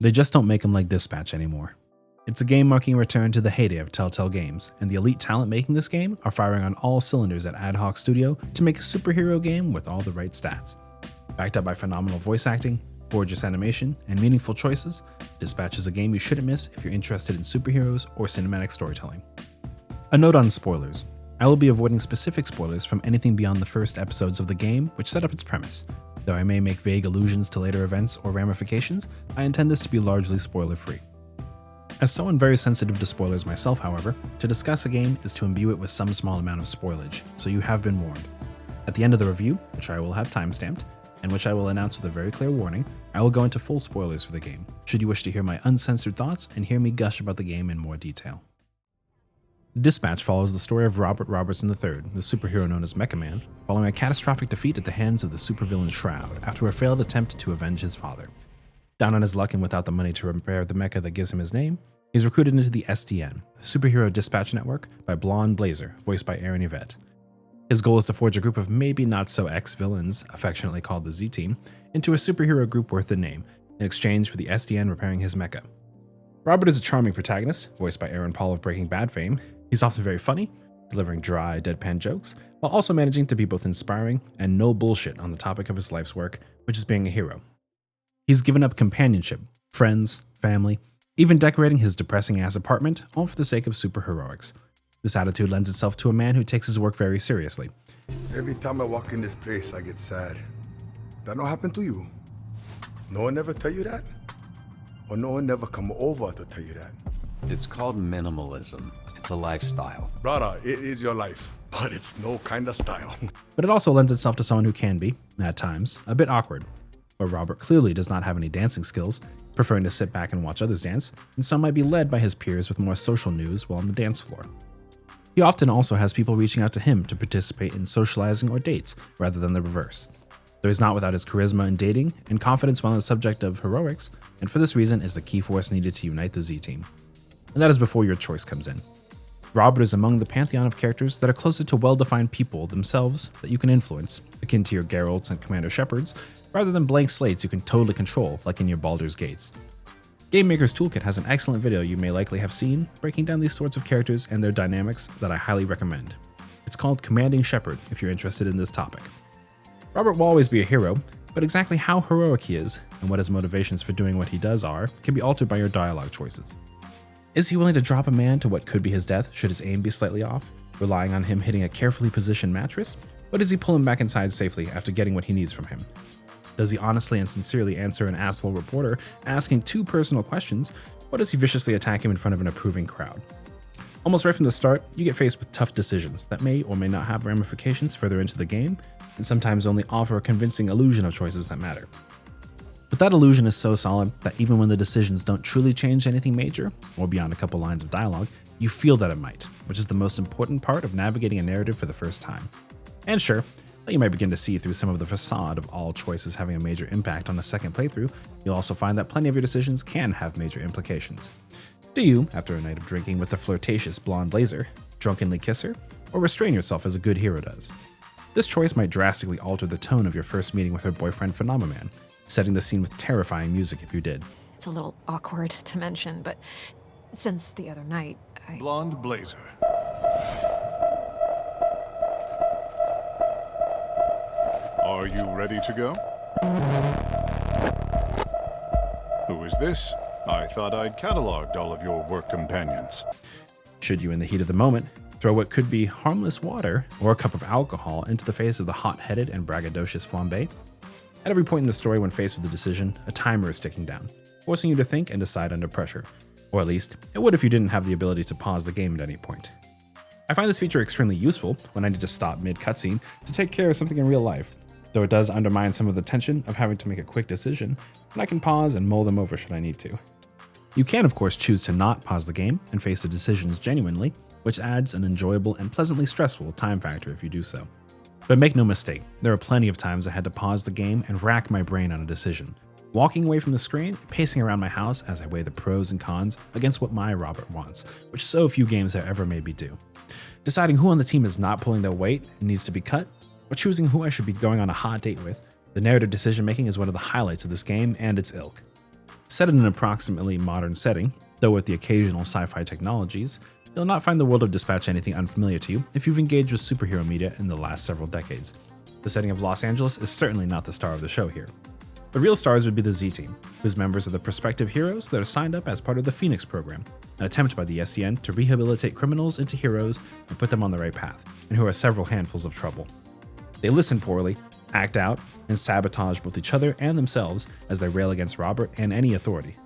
They just don't make them like Dispatch anymore. It's a game marking a return to the heyday of Telltale Games, and the elite talent making this game are firing on all cylinders at Ad Hoc Studio to make a superhero game with all the right stats. Backed up by phenomenal voice acting, gorgeous animation, and meaningful choices, Dispatch is a game you shouldn't miss if you're interested in superheroes or cinematic storytelling. A note on spoilers. I will be avoiding specific spoilers from anything beyond the first episodes of the game which set up its premise. Though I may make vague allusions to later events or ramifications, I intend this to be largely spoiler-free. As someone very sensitive to spoilers myself, however, to discuss a game is to imbue it with some small amount of spoilage, so you have been warned. At the end of the review, which I will have timestamped, and which I will announce with a very clear warning, I will go into full spoilers for the game, should you wish to hear my uncensored thoughts and hear me gush about the game in more detail. Dispatch follows the story of Robert Robertson III, the superhero known as Mecha Man, following a catastrophic defeat at the hands of the supervillain Shroud after a failed attempt to avenge his father. Down on his luck and without the money to repair the mecha that gives him his name, he's recruited into the SDN, the Superhero Dispatch Network, by Blonde Blazer, voiced by Aaron Yvette. His goal is to forge a group of maybe not so ex-villains, affectionately called the Z-Team, into a superhero group worth the name, in exchange for the SDN repairing his mecha. Robert is a charming protagonist, voiced by Aaron Paul of Breaking Bad fame. He's often very funny, delivering dry, deadpan jokes, while also managing to be both inspiring and no bullshit on the topic of his life's work, which is being a hero. He's given up companionship, friends, family, even decorating his depressing-ass apartment, all for the sake of superheroics. This attitude lends itself to a man who takes his work very seriously. Every time I walk in this place, I get sad. That not happen to you? No one ever tell you that? Or no one never come over to tell you that? It's called minimalism. It's a lifestyle. Brother, it is your life, but it's no kind of style. But it also lends itself to someone who can be, at times, a bit awkward. Where Robert clearly does not have any dancing skills, preferring to sit back and watch others dance, and some might be led by his peers with more social news while on the dance floor. He often also has people reaching out to him to participate in socializing or dates, rather than the reverse. Though he's not without his charisma in dating and confidence while on the subject of heroics, and for this reason is the key force needed to unite the Z-Team. And that is before your choice comes in. Robert is among the pantheon of characters that are closer to well-defined people themselves that you can influence, akin to your Geralts and Commander Shepards, rather than blank slates you can totally control like in your Baldur's Gates. Game Maker's Toolkit has an excellent video you may likely have seen breaking down these sorts of characters and their dynamics that I highly recommend. It's called Commanding Shepard if you're interested in this topic. Robert will always be a hero, but exactly how heroic he is and what his motivations for doing what he does are can be altered by your dialogue choices. Is he willing to drop a man to what could be his death should his aim be slightly off, relying on him hitting a carefully positioned mattress? Or does he pull him back inside safely after getting what he needs from him? Does he honestly and sincerely answer an asshole reporter asking two personal questions, or does he viciously attack him in front of an approving crowd? Almost right from the start, you get faced with tough decisions that may or may not have ramifications further into the game, and sometimes only offer a convincing illusion of choices that matter. But that illusion is so solid that even when the decisions don't truly change anything major, or beyond a couple lines of dialogue, you feel that it might, which is the most important part of navigating a narrative for the first time. And sure, you might begin to see through some of the facade of all choices having a major impact on a second playthrough, you'll also find that plenty of your decisions can have major implications. Do you, after a night of drinking with the flirtatious Blonde Blazer, drunkenly kiss her, or restrain yourself as a good hero does? This choice might drastically alter the tone of your first meeting with her boyfriend Phenomenon, setting the scene with terrifying music if you did. It's a little awkward to mention, but since the other night, Blonde Blazer. Are you ready to go? Who is this? I thought I'd cataloged all of your work companions. Should you, in the heat of the moment, throw what could be harmless water or a cup of alcohol into the face of the hot-headed and braggadocious Flambe? At every point in the story when faced with a decision, a timer is ticking down, forcing you to think and decide under pressure. Or at least, it would if you didn't have the ability to pause the game at any point. I find this feature extremely useful when I need to stop mid-cutscene to take care of something in real life, though it does undermine some of the tension of having to make a quick decision, and I can pause and mull them over should I need to. You can of course choose to not pause the game and face the decisions genuinely, which adds an enjoyable and pleasantly stressful time factor if you do so. But make no mistake, there are plenty of times I had to pause the game and rack my brain on a decision, walking away from the screen and pacing around my house as I weigh the pros and cons against what my Robert wants, which so few games have ever made me do. Deciding who on the team is not pulling their weight and needs to be cut, or choosing who I should be going on a hot date with, the narrative decision making is one of the highlights of this game and its ilk. Set in an approximately modern setting, though with the occasional sci-fi technologies, you'll not find the world of Dispatch anything unfamiliar to you if you've engaged with superhero media in the last several decades. The setting of Los Angeles is certainly not the star of the show here. The real stars would be the Z-Team, whose members are the prospective heroes that are signed up as part of the Phoenix program, an attempt by the SDN to rehabilitate criminals into heroes and put them on the right path, and who are several handfuls of trouble. They listen poorly, act out, and sabotage both each other and themselves as they rail against Robert and any authority.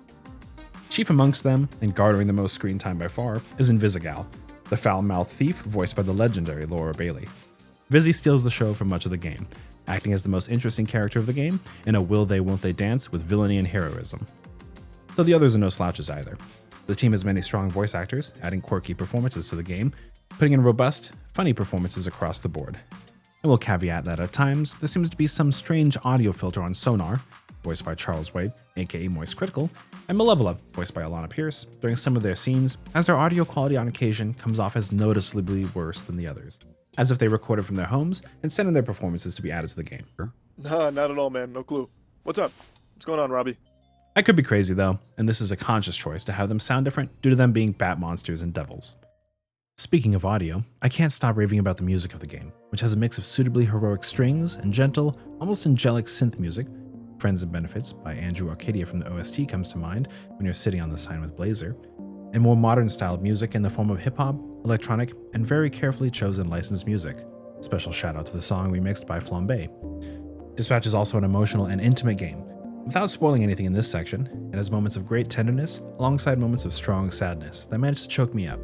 Chief amongst them, and garnering the most screen time by far, is Invisigal, the foul-mouthed thief voiced by the legendary Laura Bailey. Vizzy steals the show for much of the game, acting as the most interesting character of the game in a will-they-won't-they dance with villainy and heroism. Though the others are no slouches either. The team has many strong voice actors, adding quirky performances to the game, putting in robust, funny performances across the board. I will caveat that at times, there seems to be some strange audio filter on Sonar, voiced by Charles Wade, aka Moist Critical, and Malevola, voiced by Alana Pierce, during some of their scenes, as their audio quality on occasion comes off as noticeably worse than the others, as if they recorded from their homes and sent in their performances to be added to the game. Nah, not at all, man. No clue. What's up? What's going on, Robbie? I could be crazy though, and this is a conscious choice to have them sound different due to them being bat monsters and devils. Speaking of audio, I can't stop raving about the music of the game, which has a mix of suitably heroic strings and gentle, almost angelic synth music. Friends and Benefits by Andrew Arcadia from the OST comes to mind when you're sitting on the sign with Blazer, and more modern styled music in the form of hip-hop, electronic, and very carefully chosen licensed music. Special shout out to the song remixed by Flambe. Dispatch is also an emotional and intimate game. Without spoiling anything in this section, it has moments of great tenderness alongside moments of strong sadness that manage to choke me up,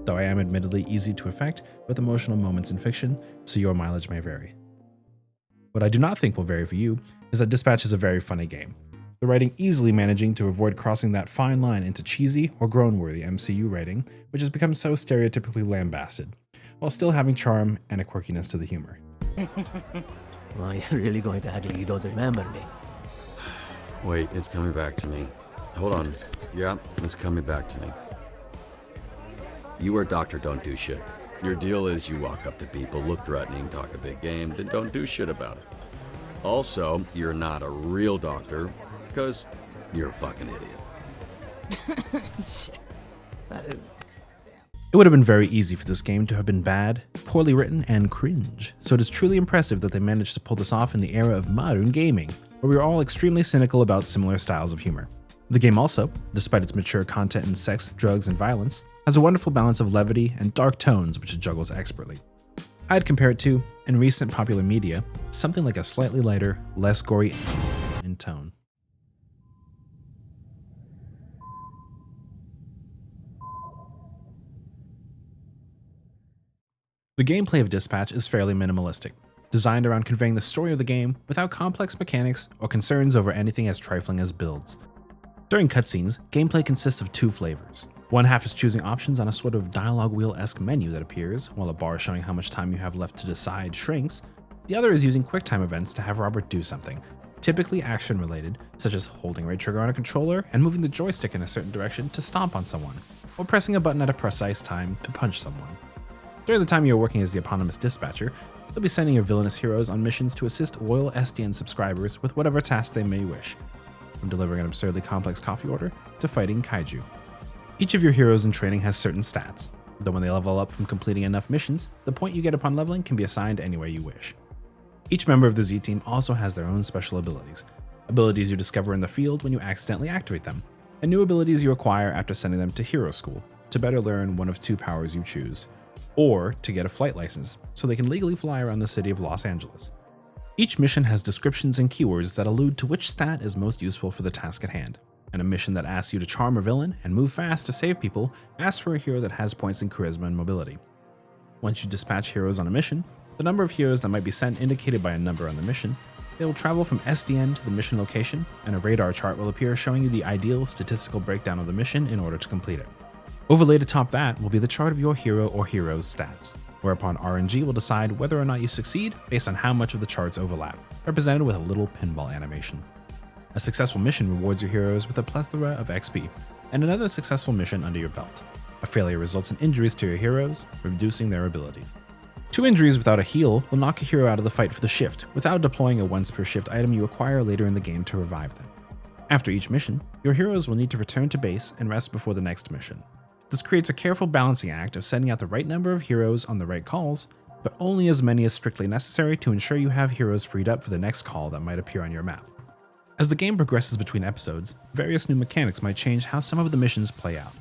though I am admittedly easy to affect with emotional moments in fiction, so your mileage may vary. What I do not think will vary for you is that Dispatch is a very funny game, the writing easily managing to avoid crossing that fine line into cheesy or groan-worthy MCU writing, which has become so stereotypically lambasted, while still having charm and a quirkiness to the humor. Well, you're really going to act like you don't remember me. Wait, it's coming back to me. Hold on. Yeah, it's coming back to me. You are Dr. Don't Do Shit. Your deal is you walk up to people, look threatening, talk a big game, then don't do shit about it. Also, you're not a real doctor, because you're a fucking idiot. Shit. That is... It would have been very easy for this game to have been bad, poorly written, and cringe, so it is truly impressive that they managed to pull this off in the era of modern gaming, where we are all extremely cynical about similar styles of humor. The game also, despite its mature content in sex, drugs, and violence, has a wonderful balance of levity and dark tones which it juggles expertly. I'd compare it to, in recent popular media, something like a slightly lighter, less gory in tone. The gameplay of Dispatch is fairly minimalistic, designed around conveying the story of the game without complex mechanics or concerns over anything as trifling as builds. During cutscenes, gameplay consists of two flavors. One half is choosing options on a sort of dialogue wheel-esque menu that appears, while a bar showing how much time you have left to decide shrinks. The other is using QuickTime events to have Robert do something, typically action-related, such as holding right trigger on a controller and moving the joystick in a certain direction to stomp on someone, or pressing a button at a precise time to punch someone. During the time you are working as the eponymous dispatcher, you'll be sending your villainous heroes on missions to assist loyal SDN subscribers with whatever tasks they may wish, from delivering an absurdly complex coffee order to fighting kaiju. Each of your heroes in training has certain stats, though when they level up from completing enough missions, the point you get upon leveling can be assigned any way you wish. Each member of the Z-Team also has their own special abilities you discover in the field when you accidentally activate them, and new abilities you acquire after sending them to Hero School to better learn one of two powers you choose, or to get a flight license so they can legally fly around the city of Los Angeles. Each mission has descriptions and keywords that allude to which stat is most useful for the task at hand, and a mission that asks you to charm a villain and move fast to save people asks for a hero that has points in charisma and mobility. Once you dispatch heroes on a mission, the number of heroes that might be sent indicated by a number on the mission, they will travel from SDN to the mission location, and a radar chart will appear showing you the ideal statistical breakdown of the mission in order to complete it. Overlaid atop that will be the chart of your hero or hero's stats, whereupon RNG will decide whether or not you succeed based on how much of the charts overlap, represented with a little pinball animation. A successful mission rewards your heroes with a plethora of XP, and another successful mission under your belt. A failure results in injuries to your heroes, reducing their abilities. 2 injuries without a heal will knock a hero out of the fight for the shift, without deploying a once per shift item you acquire later in the game to revive them. After each mission, your heroes will need to return to base and rest before the next mission. This creates a careful balancing act of sending out the right number of heroes on the right calls, but only as many as strictly necessary to ensure you have heroes freed up for the next call that might appear on your map. As the game progresses between episodes, various new mechanics might change how some of the missions play out.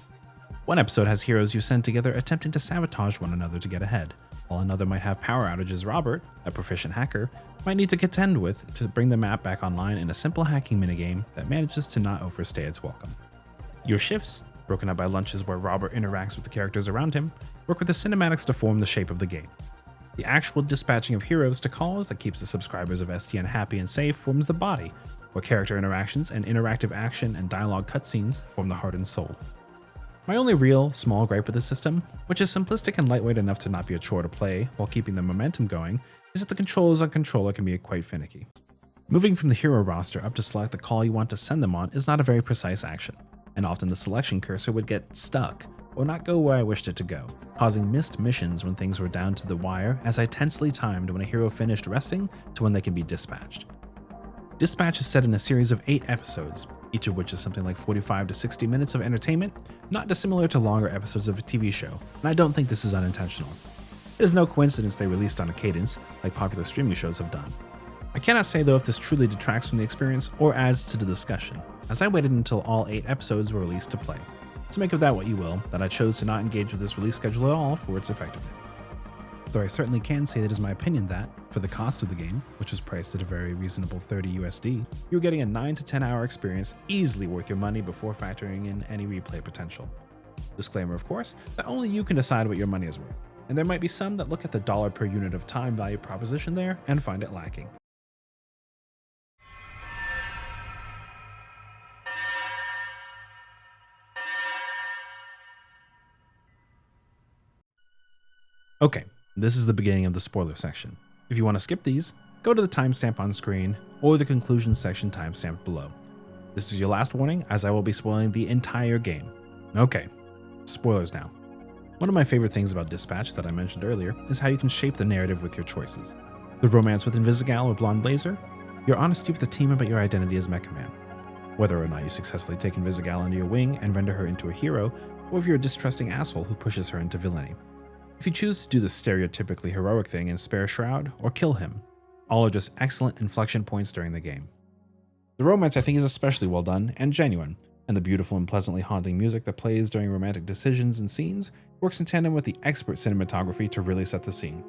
One episode has heroes you send together attempting to sabotage one another to get ahead, while another might have power outages Robert, a proficient hacker, might need to contend with to bring the map back online in a simple hacking minigame that manages to not overstay its welcome. Your shifts, broken up by lunches where Robert interacts with the characters around him, work with the cinematics to form the shape of the game. The actual dispatching of heroes to calls that keeps the subscribers of STN happy and safe forms the body, where character interactions and interactive action and dialogue cutscenes form the heart and soul. My only real, small gripe with the system, which is simplistic and lightweight enough to not be a chore to play while keeping the momentum going, is that the controls on controller can be quite finicky. Moving from the hero roster up to select the call you want to send them on is not a very precise action, and often the selection cursor would get stuck or not go where I wished it to go, causing missed missions when things were down to the wire as I tensely timed when a hero finished resting to when they can be dispatched. Dispatch is set in a series of 8 episodes, each of which is something like 45 to 60 minutes of entertainment, not dissimilar to longer episodes of a TV show, and I don't think this is unintentional. It is no coincidence they released on a cadence, like popular streaming shows have done. I cannot say though if this truly detracts from the experience or adds to the discussion, as I waited until all 8 episodes were released to play. So make of that what you will, that I chose to not engage with this release schedule at all for its effectiveness. Though I certainly can say that it is my opinion that, for the cost of the game, which was priced at a very reasonable $30 USD, you're getting a 9 to 10 hour experience easily worth your money before factoring in any replay potential. Disclaimer of course, that only you can decide what your money is worth, and there might be some that look at the dollar per unit of time value proposition there and find it lacking. Okay, this is the beginning of the spoiler section. If you want to skip these, go to the timestamp on screen or the conclusion section timestamp below. This is your last warning, as I will be spoiling the entire game. Okay, spoilers now. One of my favorite things about Dispatch that I mentioned earlier is how you can shape the narrative with your choices. The romance with Invisigal or Blonde Blazer, your honesty with the team about your identity as Mecha Man, whether or not you successfully take Invisigal under your wing and render her into a hero, or if you're a distrusting asshole who pushes her into villainy. If you choose to do the stereotypically heroic thing and spare Shroud, or kill him, all are just excellent inflection points during the game. The romance I think is especially well done and genuine, and the beautiful and pleasantly haunting music that plays during romantic decisions and scenes works in tandem with the expert cinematography to really set the scene.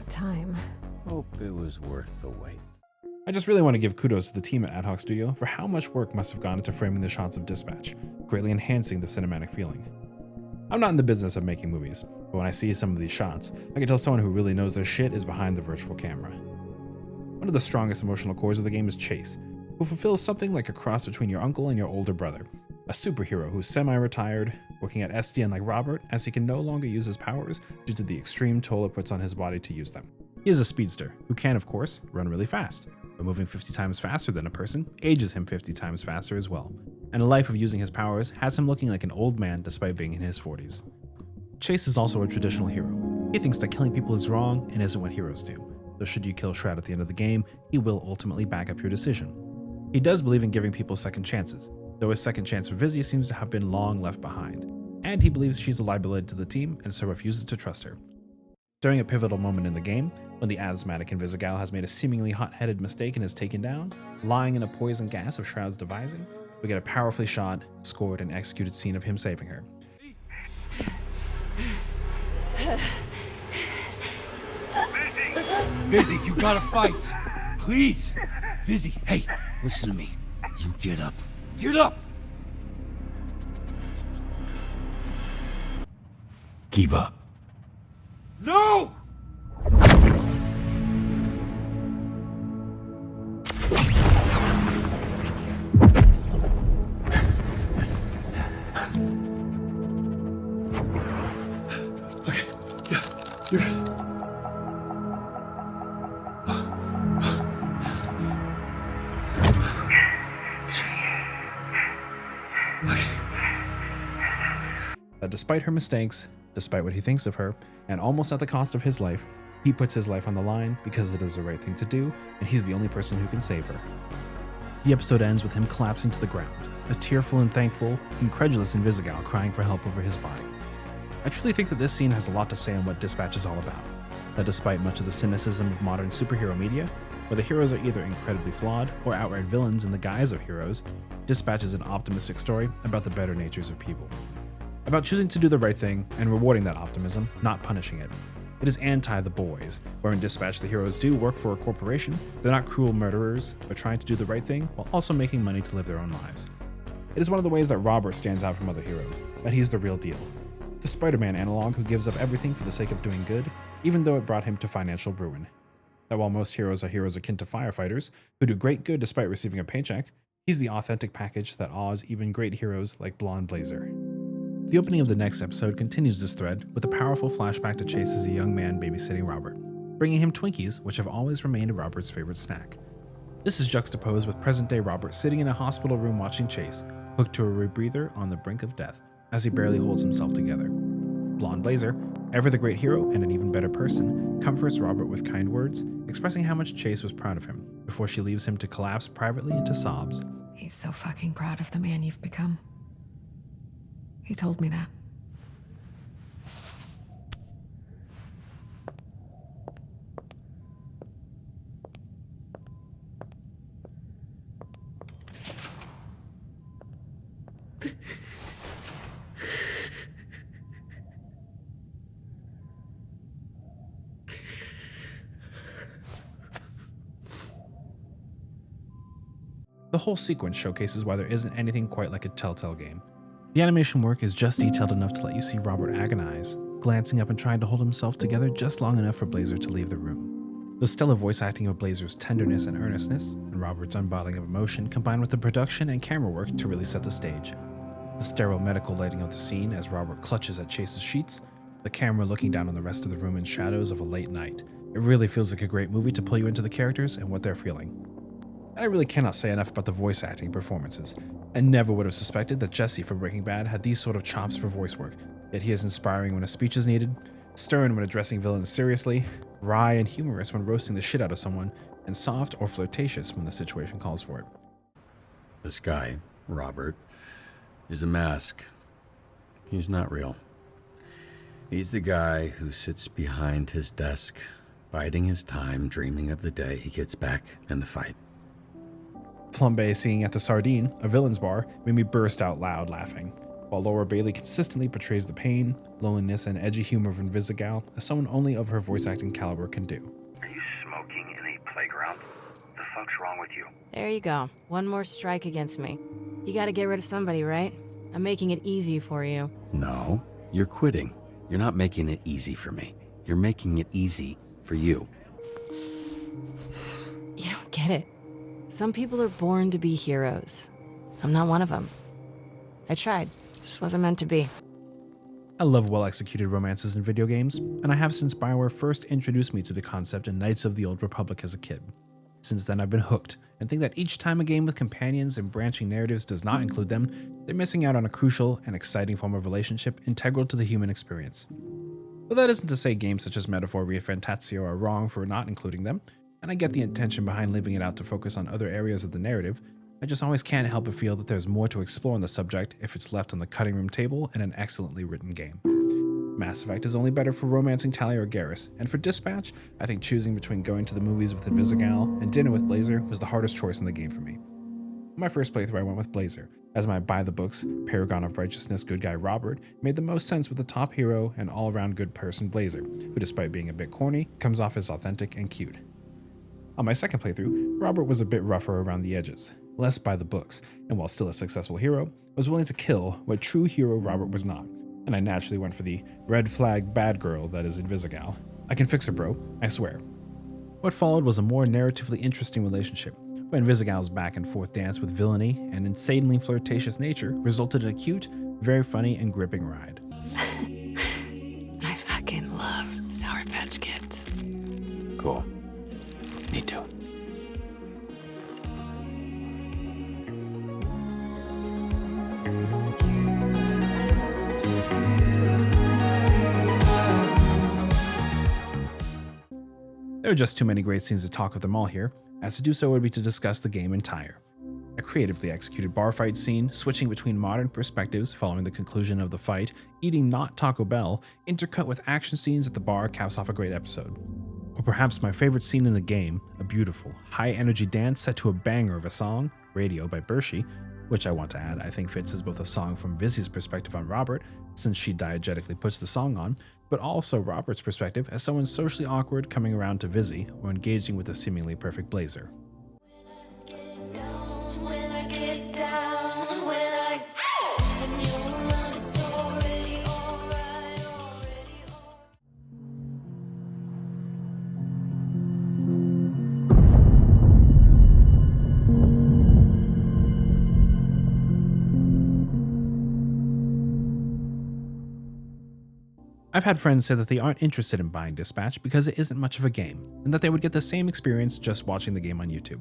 Time. Hope it was worth the wait. I just really want to give kudos to the team at Ad Hoc Studio for how much work must have gone into framing the shots of Dispatch, greatly enhancing the cinematic feeling. I'm not in the business of making movies, but when I see some of these shots, I can tell someone who really knows their shit is behind the virtual camera. One of the strongest emotional cores of the game is Chase, who fulfills something like a cross between your uncle and your older brother, a superhero who's semi-retired, working at SDN like Robert as he can no longer use his powers due to the extreme toll it puts on his body to use them. He is a speedster who can, of course, run really fast, but moving 50 times faster than a person ages him 50 times faster as well, and a life of using his powers has him looking like an old man despite being in his 40s. Chase is also a traditional hero. He thinks that killing people is wrong and isn't what heroes do, so should you kill Shroud at the end of the game, he will ultimately back up your decision. He does believe in giving people second chances, though his second chance for Vizia seems to have been long left behind, and he believes she's a liability to the team and so refuses to trust her. During a pivotal moment in the game, when the asthmatic Invisigal has made a seemingly hot-headed mistake and is taken down, lying in a poison gas of Shroud's devising, we get a powerfully shot, scored, and executed scene of him saving her. Vizzy, you gotta fight! Please! Vizzy, hey, listen to me. You get up. Get up! Keep up. No! that despite her mistakes, despite what he thinks of her, and almost at the cost of his life, he puts his life on the line because it is the right thing to do, and he's the only person who can save her. The episode ends with him collapsing to the ground, a tearful and thankful, incredulous Invisigal crying for help over his body. I truly think that this scene has a lot to say on what Dispatch is all about, that despite much of the cynicism of modern superhero media, where the heroes are either incredibly flawed or outright villains in the guise of heroes, Dispatch is an optimistic story about the better natures of people. About choosing to do the right thing and rewarding that optimism, not punishing it. It is anti The Boys, where in Dispatch the heroes do work for a corporation, they're not cruel murderers, but trying to do the right thing while also making money to live their own lives. It is one of the ways that Robert stands out from other heroes, that he's the real deal. The Spider-Man analog who gives up everything for the sake of doing good, even though it brought him to financial ruin. That while most heroes are heroes akin to firefighters, who do great good despite receiving a paycheck, he's the authentic package that awes even great heroes like Blonde Blazer. The opening of the next episode continues this thread with a powerful flashback to Chase as a young man babysitting Robert, bringing him Twinkies, which have always remained Robert's favorite snack. This is juxtaposed with present-day Robert sitting in a hospital room watching Chase, hooked to a rebreather on the brink of death, as he barely holds himself together. Blonde Blazer, ever the great hero and an even better person, comforts Robert with kind words, expressing how much Chase was proud of him, before she leaves him to collapse privately into sobs. He's so fucking proud of the man you've become. He told me that. The whole sequence showcases why there isn't anything quite like a Telltale game. The animation work is just detailed enough to let you see Robert agonize, glancing up and trying to hold himself together just long enough for Blazer to leave the room. The stellar voice acting of Blazer's tenderness and earnestness, and Robert's unbottling of emotion combined with the production and camera work to really set the stage. The sterile medical lighting of the scene as Robert clutches at Chase's sheets, the camera looking down on the rest of the room in shadows of a late night. It really feels like a great movie to pull you into the characters and what they're feeling. And I really cannot say enough about the voice acting performances. I never would have suspected that Jesse from Breaking Bad had these sort of chops for voice work, yet he is inspiring when a speech is needed, stern when addressing villains seriously, wry and humorous when roasting the shit out of someone, and soft or flirtatious when the situation calls for it. This guy, Robert, is a mask. He's not real. He's the guy who sits behind his desk, biding his time, dreaming of the day he gets back in the fight. Flambe singing at the Sardine, a villain's bar, made me burst out loud laughing, while Laura Bailey consistently portrays the pain, loneliness, and edgy humor of Invisigal as someone only of her voice acting caliber can do. Are you smoking in a playground? The fuck's wrong with you? There you go. One more strike against me. You gotta get rid of somebody, right? I'm making it easy for you. No, you're quitting. You're not making it easy for me. You're making it easy for you. You don't get it. Some people are born to be heroes. I'm not one of them. I tried. Just wasn't meant to be. I love well-executed romances in video games, and I have since BioWare first introduced me to the concept in Knights of the Old Republic as a kid. Since then I've been hooked, and think that each time a game with companions and branching narratives does not include them, they're missing out on a crucial and exciting form of relationship integral to the human experience. But that isn't to say games such as Metaphor Refantatio are wrong for not including them, and I get the intention behind leaving it out to focus on other areas of the narrative. I just always can't help but feel that there's more to explore on the subject if it's left on the cutting room table in an excellently written game. Mass Effect is only better for romancing Talia or Garrus, and for Dispatch, I think choosing between going to the movies with Invisigal and dinner with Blazer was the hardest choice in the game for me. On my first playthrough I went with Blazer, as my by-the-books, paragon of righteousness good guy Robert made the most sense with the top hero and all-around good person Blazer, who despite being a bit corny, comes off as authentic and cute. On my second playthrough, Robert was a bit rougher around the edges, less by the books, and while still a successful hero, was willing to kill what true hero Robert was not, and I naturally went for the red flag bad girl that is Invisigal. I can fix her, bro, I swear. What followed was a more narratively interesting relationship, where Invisigal's back and forth dance with villainy and insanely flirtatious nature resulted in a cute, very funny, and gripping ride. I fucking love Sour Patch Kids. Cool. Me too. There are just too many great scenes to talk of them all here, as to do so would be to discuss the game entire. A creatively executed bar fight scene, switching between modern perspectives following the conclusion of the fight, eating not Taco Bell, intercut with action scenes at the bar caps off a great episode. Or perhaps my favorite scene in the game, a beautiful, high-energy dance set to a banger of a song, Radio by Bershi, which I want to add I think fits as both a song from Vizzy's perspective on Robert, since she diegetically puts the song on, but also Robert's perspective as someone socially awkward coming around to Vizzy or engaging with a seemingly perfect blazer. I've had friends say that they aren't interested in buying Dispatch because it isn't much of a game, and that they would get the same experience just watching the game on YouTube.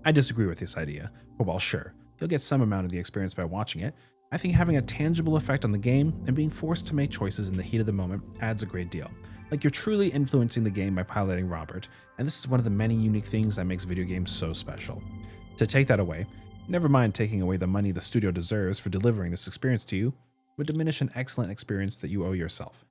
I disagree with this idea, but while sure, you'll get some amount of the experience by watching it, I think having a tangible effect on the game and being forced to make choices in the heat of the moment adds a great deal. Like you're truly influencing the game by piloting Robert, and this is one of the many unique things that makes video games so special. To take that away, never mind taking away the money the studio deserves for delivering this experience to you, would diminish an excellent experience that you owe yourself.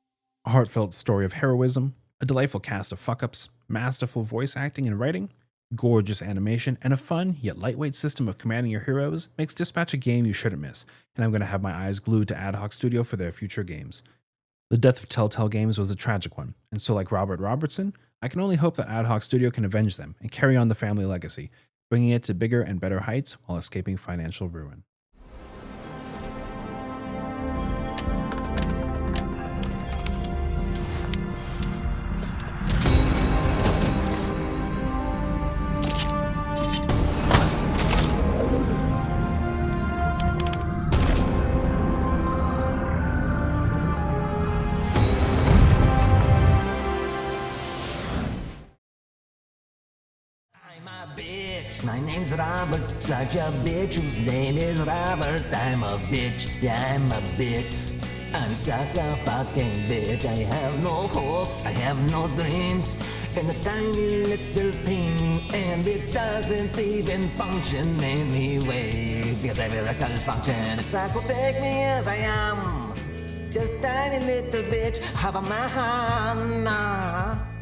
A heartfelt story of heroism, a delightful cast of fuck-ups, masterful voice acting and writing, gorgeous animation, and a fun yet lightweight system of commanding your heroes makes Dispatch a game you shouldn't miss, and I'm going to have my eyes glued to Ad Hoc Studio for their future games. The death of Telltale Games was a tragic one, and so like Robert Robertson, I can only hope that Ad Hoc Studio can avenge them and carry on the family legacy, bringing it to bigger and better heights while escaping financial ruin. My name's Robert, such a bitch whose name is Robert. I'm a bitch, yeah, I'm a bitch. I'm such a fucking bitch. I have no hopes, I have no dreams. And a tiny little thing, and it doesn't even function anyway. Because every record is function, it's like, well, take me as I am. Just tiny little bitch, have a man.